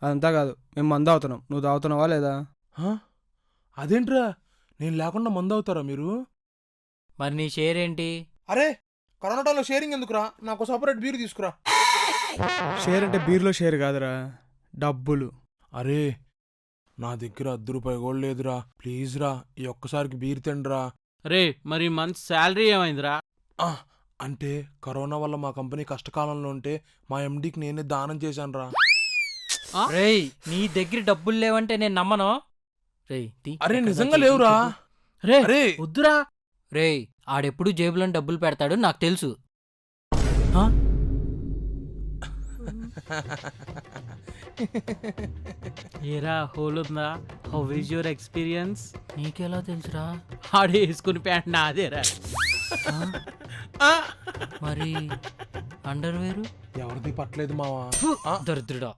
అదంతా కాదు, మేము మందు అవుతున్నాం, నువ్వు తాగుతున్నావా లేదా? హా? అదేంట్రా, నేను లేకుండా మందు అవుతారా మీరు? మరి నీ షేర్ ఏంటి? అరే, కరోనా టైంలో షేరింగ్ ఎందుకురా? నాకు సపరేట్ బీర్ తీసుకురా. షేర్ అంటే బీర్లో షేర్ కాదురా, డబ్బులు. అరే, నా దగ్గర ₹10 కూడా లేదురా. ప్లీజ్ రా, ఈ ఒక్కసారికి బీర్ తిండ్రా. రే మరి మంత్ శాలరీ ఏమైందిరా? అంటే కరోనా వల్ల మా కంపెనీ కష్టకాలంలో ఉంటే మా ఎండీకి నేనే దానం చేశాను రా. రేయ్, నీ దగ్గర డబ్బులు లేవంటే నేను నమ్మను. రేయ్ అరే నిజంగా లేవురా. రే అరే వద్దురా. రేయ్, ఆడెప్పుడు జేబులో డబ్బులు పెడతాడు నాకు తెలుసు. ఏరా హోల్ ఉందా? How is your experience? నీకెలా తెలుసురా? ఆడే వేసుకుని ప్యాంట్ నాదేరా. మరి అండర్వేరు ఎవరిది పట్టలేదు మావా. దరిద్రుడా.